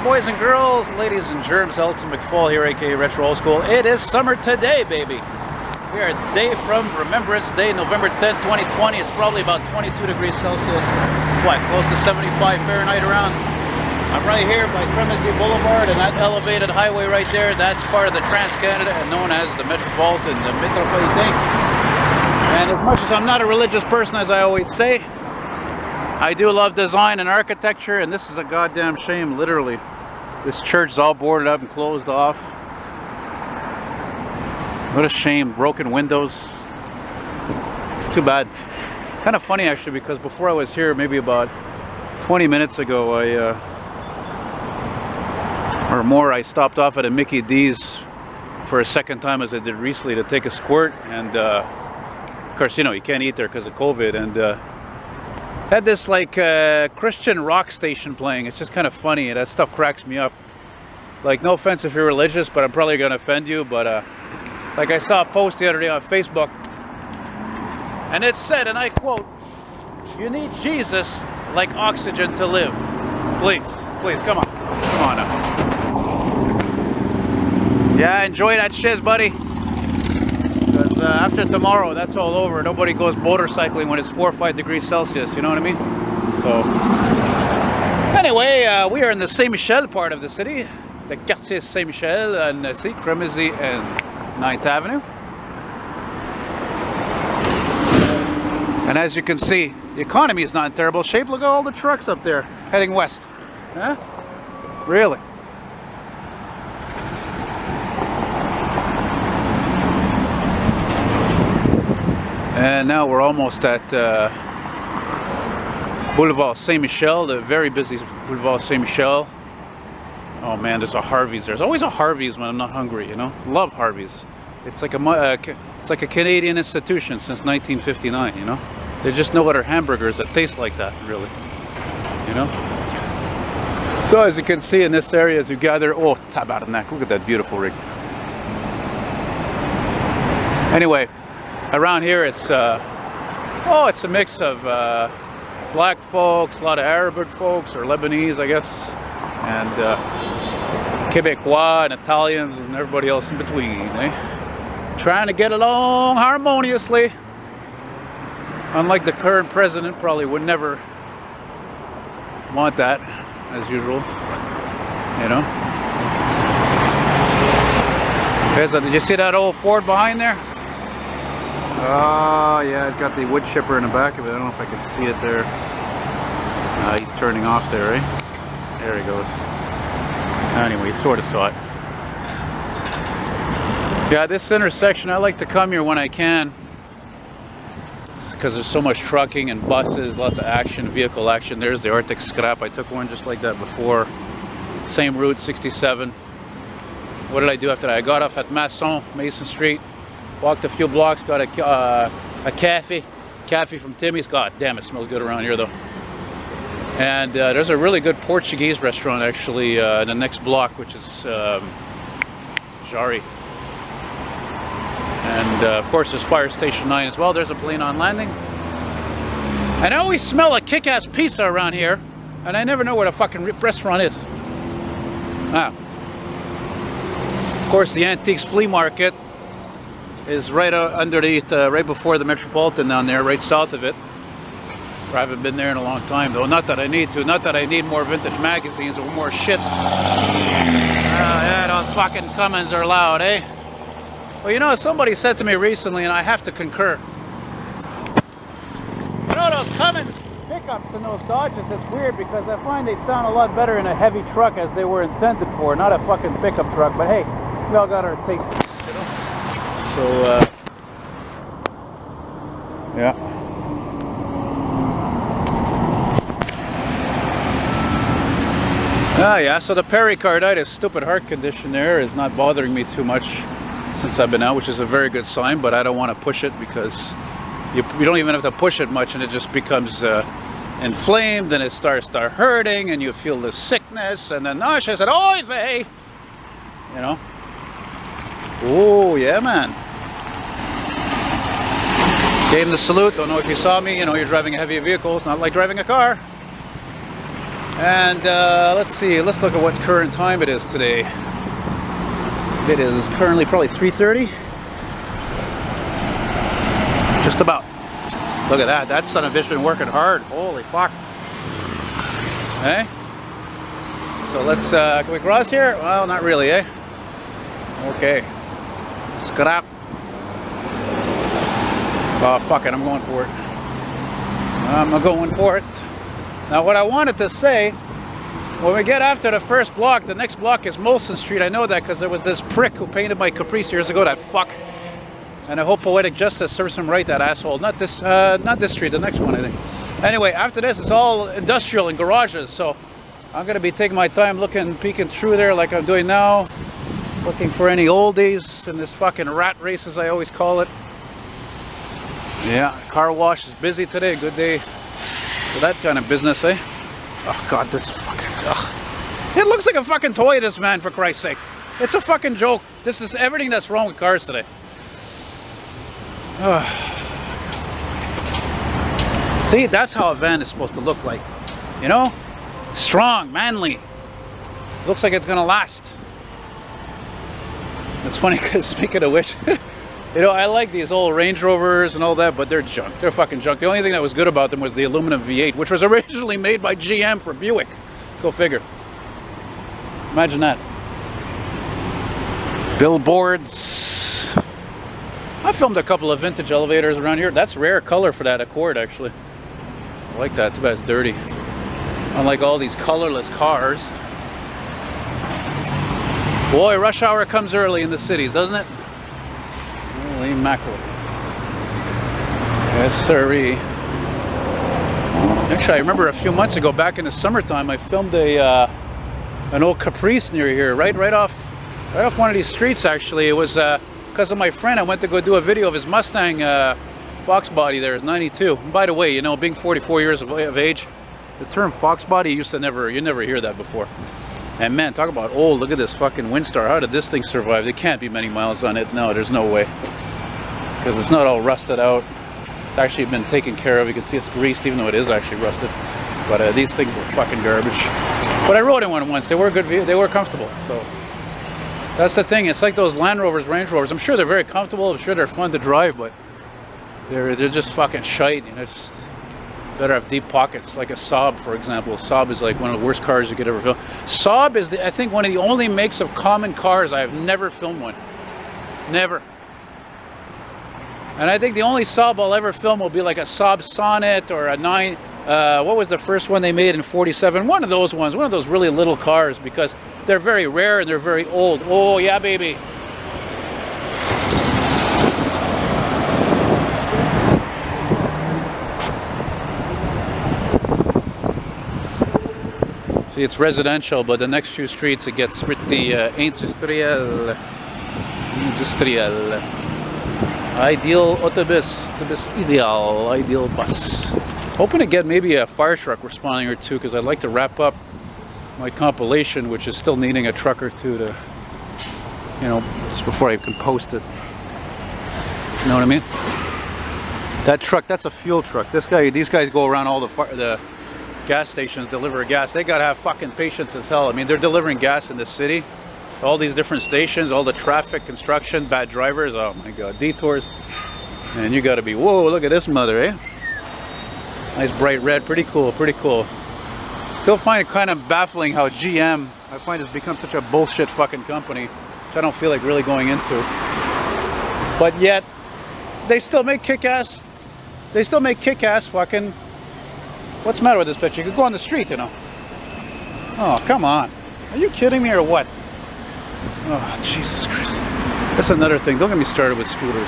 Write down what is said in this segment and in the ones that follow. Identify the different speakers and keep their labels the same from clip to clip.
Speaker 1: boys and girls, ladies and germs, Elton McFall here, aka Retro Old School. It is summer today, baby. We are a day from Remembrance Day, November 10, 2020. It's probably about 22 degrees Celsius. What, close to 75 Fahrenheit around? I'm right here by Cremazie Boulevard, and that elevated highway right there, that's part of the Trans-Canada and known as the Metropolitan, the Metropolitan. And as much as I'm not a religious person, as I always say, I do love design and architecture, and this is a goddamn shame, literally. This church is all boarded up and closed off. What a shame, broken windows. It's too bad. Kind of funny actually, because before I was here, maybe about 20 minutes ago, or more, I stopped off at a Mickey D's for a second time, as I did recently, to take a squirt, and of course, you know, you can't eat there because of COVID, and had this like Christian rock station playing. It's just kind of funny, and that stuff cracks me up. Like, no offense if you're religious, but I'm probably gonna offend you, but like, I saw a post the other day on Facebook, and it said, and I quote, "You need Jesus like oxygen to live." Please, please, come on now. Yeah, enjoy that shiz, buddy. Because after tomorrow, that's all over. Nobody goes motorcycling when it's 4 or 5 degrees Celsius, you know what I mean? So, anyway, we are in the Saint-Michel part of the city, the Quartier Saint-Michel, and see, Cremazie and 9th Avenue. And as you can see, the economy is not in terrible shape. Look at all the trucks up there heading west. Huh? Really? And now we're almost at Boulevard Saint-Michel, the very busy Boulevard Saint-Michel. Oh man, there's a Harvey's. There's always a Harvey's when I'm not hungry, you know? Love Harvey's. It's like a Canadian institution since 1959, you know? There's just no other hamburgers that taste like that, really, you know? So as you can see in this area, as you gather, oh, tabarnak, look at that beautiful rig. Anyway, around here it's it's a mix of black folks, a lot of Arabic folks, or Lebanese, I guess, and Quebecois and Italians and everybody else in between, eh? Trying to get along harmoniously. Unlike the current president, probably would never want that, as usual, you know. Did you see that old Ford behind there? Oh, yeah, it's got the wood chipper in the back of it. I don't know if I can see it there. He's turning off there, right? There he goes. Anyway, you sort of saw it. Yeah, this intersection, I like to come here when I can. It's because there's so much trucking and buses, lots of action, vehicle action. There's the Arctic scrap. I took one just like that before. Same route, 67. What did I do after that? I got off at Mason Street. Walked a few blocks, got a cafe from Timmy's. God damn, it smells good around here though. And there's a really good Portuguese restaurant actually in the next block, which is Jari. And of course there's Fire Station 9 as well. There's a plane on landing. And I always smell a kick-ass pizza around here, and I never know where the fucking restaurant is. Ah. Of course, the Antiques Flea Market is right underneath, right before the Metropolitan down there, right south of it. I haven't been there in a long time, though. Not that I need to. Not that I need more vintage magazines or more shit. Yeah, those fucking Cummins are loud, eh? Well, you know, somebody said to me recently, and I have to concur. You know, those Cummins pickups and those Dodges, it's weird because I find they sound a lot better in a heavy truck as they were intended for, not a fucking pickup truck. But hey, we all got our taste. So, yeah. Yeah, so the pericarditis, stupid heart condition there, is not bothering me too much since I've been out, which is a very good sign, but I don't want to push it because you don't even have to push it much and it just becomes inflamed and it starts hurting and you feel the sickness and then nauseous and oy vey, you know. Oh, yeah, man. Gave him the salute. Don't know if you saw me. You know, you're driving a heavy vehicle. It's not like driving a car. And let's see, let's look at what current time it is today. It is currently probably 3:30. Just about. Look at that. That son of a bitch been working hard. Holy fuck. Eh? So let's, can we cross here? Well, not really, eh? Okay. Scrap. Oh, fuck it. I'm going for it. I'm going for it. Now, what I wanted to say, when we get after the first block, the next block is Molson Street. I know that because there was this prick who painted my Caprice years ago, that fuck. And I hope poetic justice serves him right, that asshole. Not this street, the next one, I think. Anyway, after this, it's all industrial and garages. So I'm going to be taking my time looking, peeking through there like I'm doing now. Looking for any oldies in this fucking rat race, as I always call it. Yeah, car wash is busy today. Good day for that kind of business, eh? Oh, God, this fucking... Ugh. It looks like a fucking toy, this van, for Christ's sake. It's a fucking joke. This is everything that's wrong with cars today. See, that's how a van is supposed to look like. You know? Strong, manly. Looks like it's gonna last. It's funny because, speaking of which, you know, I like these old Range Rovers and all that, but they're junk. They're fucking junk. The only thing that was good about them was the aluminum V8, which was originally made by GM for Buick. Go figure. Imagine that. Billboards. I filmed a couple of vintage elevators around here. That's rare color for that Accord, actually. I like that. Too bad it's dirty. Unlike all these colorless cars. Boy, rush hour comes early in the cities, doesn't it? Holy mackerel. Yes, sirree. Actually, I remember a few months ago, back in the summertime, I filmed an old Caprice near here, right off one of these streets. Actually, it was because of my friend. I went to go do a video of his Mustang Fox body there, 92. And by the way, you know, being 44 years of age, the term Fox body you never hear that before. And man, talk about old. Look at this fucking Windstar. How did this thing survive? There can't be many miles on it. No, there's no way. Because it's not all rusted out. It's actually been taken care of. You can see it's greased, even though it is actually rusted. But these things were fucking garbage. But I rode in one once. They were good. They were comfortable. So that's the thing. It's like those Land Rovers, Range Rovers. I'm sure they're very comfortable. I'm sure they're fun to drive, but they're just fucking shite. You know, just better have deep pockets, like a Saab, for example. Saab is like one of the worst cars you could ever film. Saab is, I think, one of the only makes of common cars I have never filmed one. Never. And I think the only Saab I'll ever film will be like a Saab Sonnet or a 9... what was the first one they made in 47? One of those ones. One of those really little cars, because they're very rare and they're very old. Oh, yeah, baby. See, it's residential, but the next few streets it gets pretty industrial. Ideal autobus, ideal bus. Hoping to get maybe a fire truck responding or two, because I'd like to wrap up my compilation, which is still needing a truck or two to, you know, just before I can post it. You know what I mean? That truck, that's a fuel truck. These guys go around all the gas stations, deliver gas. They gotta have fucking patience as hell. I mean, they're delivering gas in the city, all these different stations, all the traffic, construction, bad drivers. Oh my god, detours. And you gotta be, whoa, look at this mother, eh? Nice bright red, pretty cool, pretty cool. Still find it kind of baffling how GM, I find, has become such a bullshit fucking company, which I don't feel like really going into. But yet, they still make kick-ass fucking... What's the matter with this picture? You could go on the street, you know. Oh, come on. Are you kidding me or what? Oh, Jesus Christ. That's another thing. Don't get me started with scooters.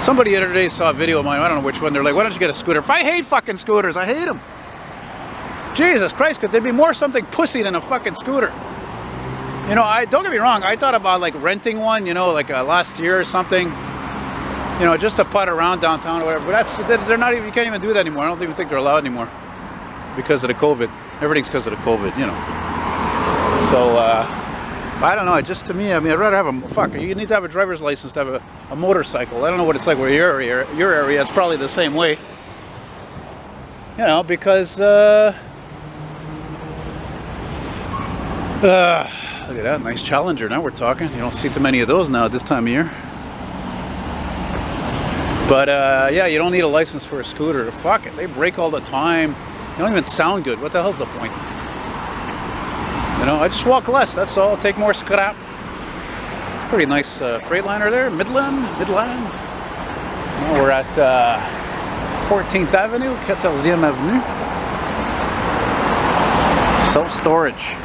Speaker 1: Somebody the other day saw a video of mine. I don't know which one. They're like, why don't you get a scooter? I hate fucking scooters. I hate them. Jesus Christ, could there be more something pussy than a fucking scooter? You know, don't get me wrong. I thought about like renting one, you know, like last year or something. You know, just to putt around downtown or whatever. But they're not even, you can't even do that anymore. I don't even think they're allowed anymore. Because of the COVID. Everything's because of the COVID, you know. So, I don't know. Just to me, I mean, I'd rather have you need to have a driver's license to have a motorcycle. I don't know what it's like where your area. It's probably the same way. You know, because, Look at that, nice Challenger. Now we're talking. You don't see too many of those now at this time of year. But yeah, you don't need a license for a scooter. Fuck it, they break all the time. They don't even sound good. What the hell's the point? You know, I just walk less, that's all. Take more scrap. It's a pretty nice Freightliner there, Midland. Now we're at 14th Avenue, 14e Avenue. Self-storage.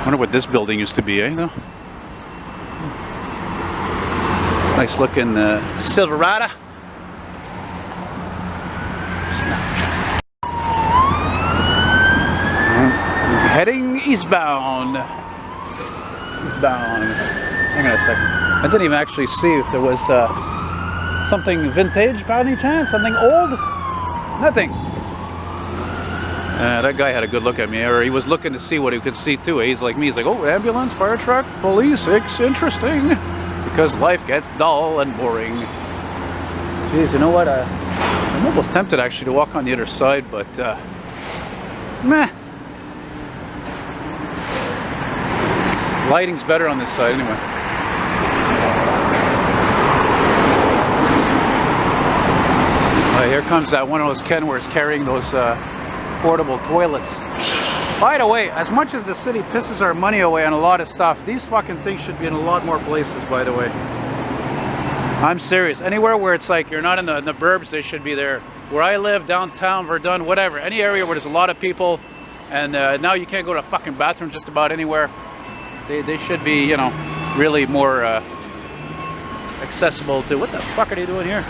Speaker 1: Wonder what this building used to be, eh? Though. Nice looking Silverado. Heading eastbound. Hang on a second. I didn't even actually see if there was something vintage by any chance? Something old? Nothing. That guy had a good look at me, or he was looking to see what he could see too. He's like me, he's like, oh, ambulance, fire truck, police, it's interesting. Because life gets dull and boring. Jeez, you know what? I'm almost tempted actually to walk on the other side, but meh. Lighting's better on this side anyway. Here comes that one of those Kenworths carrying those portable toilets. By the way, as much as the city pisses our money away on a lot of stuff, these fucking things should be in a lot more places, by the way. I'm serious. Anywhere where it's like you're not in the burbs, they should be there. Where I live, downtown, Verdun, whatever. Any area where there's a lot of people and now you can't go to a fucking bathroom just about anywhere. They should be, you know, really more accessible to... What the fuck are they doing here?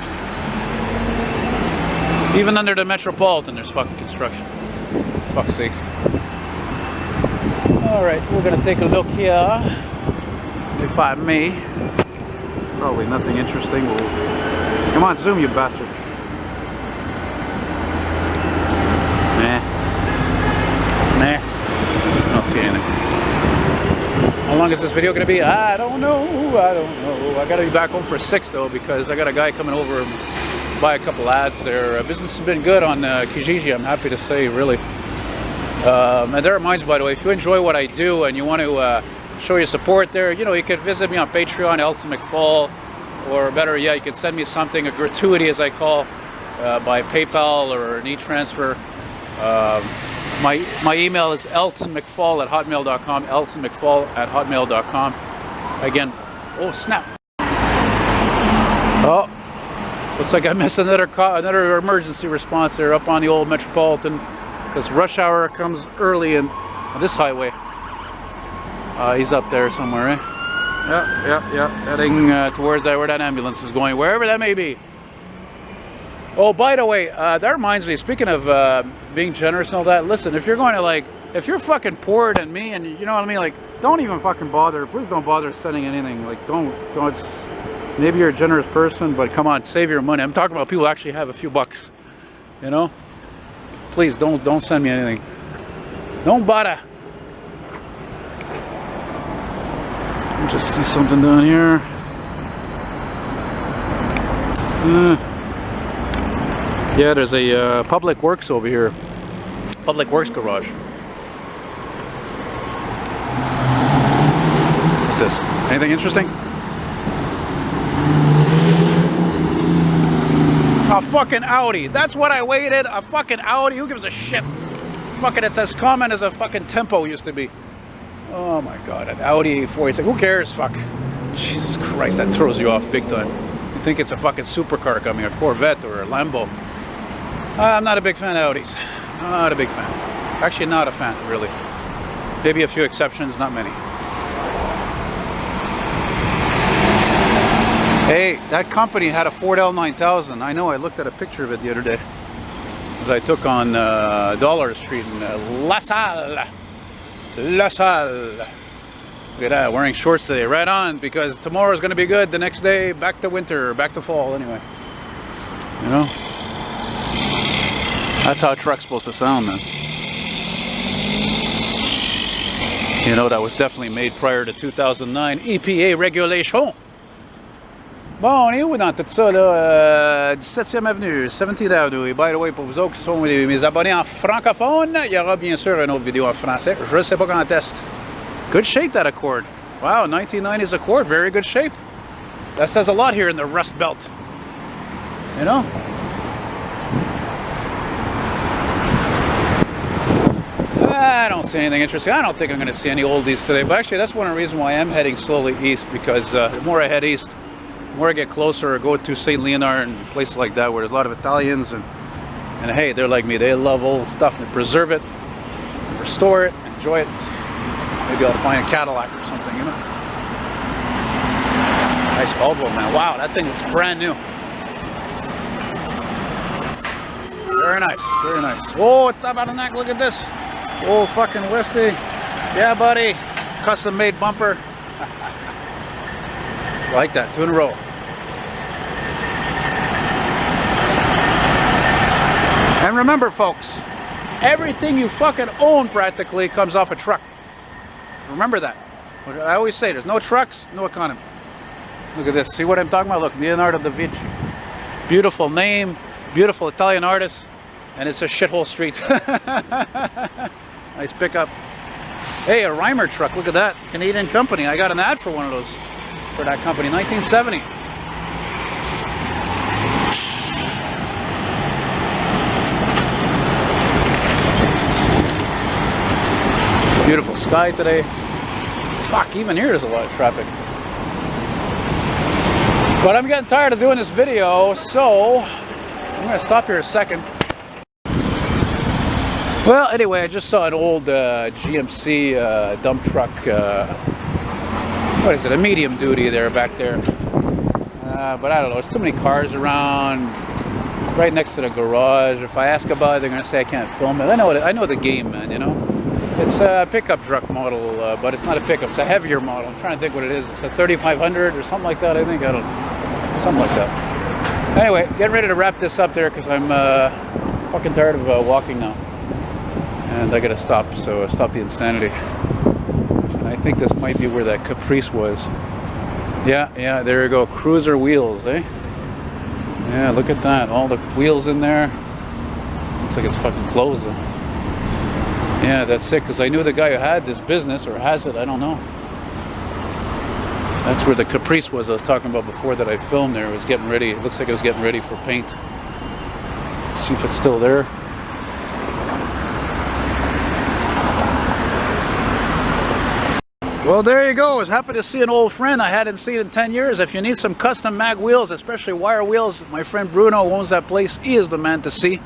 Speaker 1: Even under the Metropolitan, there's fucking construction. Fuck's sake. Alright, we're gonna take a look here. If I may. Probably nothing interesting. Come on, zoom, you bastard. Nah. I don't see anything. How long is this video gonna be? I don't know. I gotta be back home for 6 though, because I got a guy coming over and buy a couple ads there. Business has been good on Kijiji, I'm happy to say, really. And that reminds me, by the way, if you enjoy what I do and you want to show your support there, you know, you can visit me on Patreon, eltonmcfall, or better yet, you can send me something, a gratuity as I call, by PayPal or an e-transfer. My email is eltonmcfall@hotmail.com, eltonmcfall@hotmail.com. Again, oh snap. Oh. Looks like I missed another emergency response there up on the old Metropolitan, because rush hour comes early on this highway. He's up there somewhere, eh? Yeah. Heading towards where that ambulance is going, wherever that may be. Oh, by the way, that reminds me, speaking of being generous and all that, listen, if you're going to if you're fucking poorer than me and you know what I mean, don't even fucking bother. Please don't bother sending anything. Don't. Maybe you're a generous person, but come on, save your money. I'm talking about people who actually have a few bucks, you know? Please don't send me anything. Don't bother. Just see something down here. Yeah, there's a public works over here. Public works garage. What's this? Anything interesting? A fucking Audi. That's what I waited. A fucking Audi. Who gives a shit? Fucking, it's as common as a fucking Tempo used to be. Oh my god, an Audi A4. It's like, who cares? Fuck. Jesus Christ, that throws you off big time. You think it's a fucking supercar coming, a Corvette or a Lambo. I'm not a big fan of Audis. Not a big fan. Actually, not a fan, really. Maybe a few exceptions, not many. Hey, that company had a Ford L9000. I know, I looked at a picture of it the other day that I took on Dollar Street in La Salle. La Salle. Look at that, wearing shorts today. Right on, because tomorrow's going to be good. The next day, back to winter, back to fall anyway. You know? That's how a truck's supposed to sound, man. You know, that was definitely made prior to 2009 EPA regulation. Bon, on est où dans tout ça, là? 17e Avenue, 17th Avenue. Et by the way, pour vous autres qui sont mes abonnés en francophone, il y aura bien sûr une autre vidéo en français. Je ne sais pas quand est-ce. Good shape, that Accord. Wow, 1990s Accord, very good shape. That says a lot here in the Rust Belt. You know? I don't see anything interesting. I don't think I'm going to see any oldies today. But actually, that's one of the reasons why I am heading slowly east. Because the more I head east, the more I get closer or go to St. Leonard and places like that where there's a lot of Italians. And hey, they're like me. They love old stuff and preserve it, and restore it, enjoy it. Maybe I'll find a Cadillac or something, you know. Nice Volvo, man. Wow, that thing looks brand new. Very nice, very nice. Oh, it's not bad on that. Look at this. Old fucking Westie. Yeah, buddy. Custom made bumper. Like that, 2 in a row. And remember, folks, everything you fucking own practically comes off a truck. Remember that. I always say, there's no trucks, no economy. Look at this. See what I'm talking about? Look, Leonardo da Vinci. Beautiful name, beautiful Italian artist, and it's a shithole street. Nice pickup. Hey, a Reimer truck. Look at that. Canadian company. I got an ad for one of those for that company. 1970. Beautiful sky today. Fuck, even here there's a lot of traffic. But I'm getting tired of doing this video, so I'm going to stop here a second. Well, anyway, I just saw an old GMC dump truck. What is it? A medium duty there back there. But I don't know. There's too many cars around. Right next to the garage. If I ask about it, they're going to say I can't film it. I know the game, man, you know. It's a pickup truck model, but it's not a pickup. It's a heavier model. I'm trying to think what it is. It's a 3500 or something like that, I think. I don't know. Something like that. Anyway, getting ready to wrap this up there because I'm fucking tired of walking now. And I gotta stop, so stop the insanity. And I think this might be where that Caprice was. Yeah, there you go. Cruiser wheels, eh? Yeah, look at that. All the wheels in there. Looks like it's fucking closed though. Yeah, that's sick, because I knew the guy who had this business, or has it, I don't know. That's where the Caprice was I was talking about before that I filmed there. It was getting ready. It looks like it was getting ready for paint. See if it's still there. Well, there you go. I was happy to see an old friend I hadn't seen in 10 years. If you need some custom mag wheels, especially wire wheels, my friend Bruno owns that place. He is the man to see.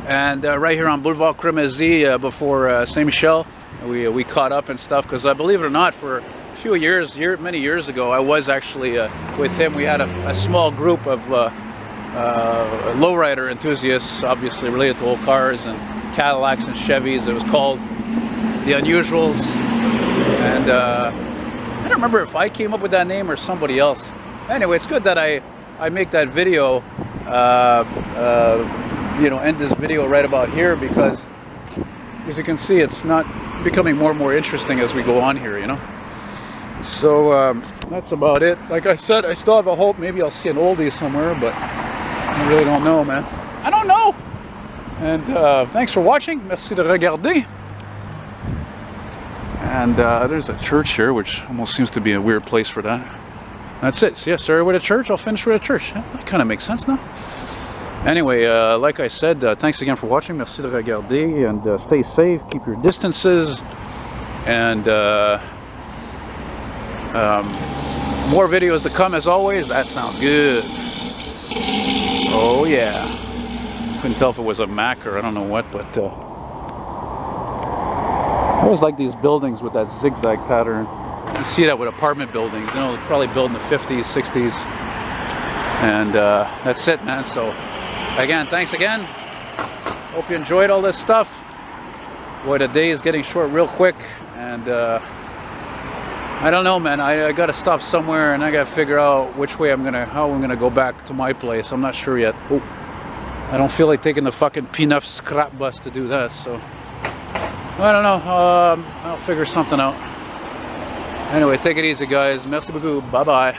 Speaker 1: And right here on Boulevard Cremazie before Saint Michel, we caught up and stuff. Because believe it or not, for a few years, many years ago, I was actually with him. We had a small group of lowrider enthusiasts, obviously related to old cars and Cadillacs and Chevys. It was called The Unusuals. And I don't remember if I came up with that name or somebody else. Anyway, it's good that I make that video, you know, end this video right about here, because as you can see, it's not becoming more and more interesting as we go on here, you know. So that's about it. Like I said, I still have a hope maybe I'll see an oldie somewhere, but I really don't know, man. I don't know. And thanks for watching. Merci de regarder. And there's a church here, which almost seems to be a weird place for that. That's it. So yeah, started with a church, I'll finish with a church. That kind of makes sense now. Anyway, like I said, thanks again for watching. Merci de regarder, and stay safe, keep your distances, and more videos to come as always. That sounds good. Oh yeah. Couldn't tell if it was a Mac or I don't know what, but I always like these buildings with that zigzag pattern. You see that with apartment buildings, you know, probably built in the 50s, 60s. And that's it, man. So again, thanks again. Hope you enjoyed all this stuff. Boy, the day is getting short real quick. And I don't know, man. I gotta stop somewhere and I gotta figure out which way how I'm gonna go back to my place. I'm not sure yet. Oh, I don't feel like taking the fucking P9 scrap bus to do that, so I don't know. I'll figure something out. Anyway, take it easy, guys. Merci beaucoup. Bye-bye.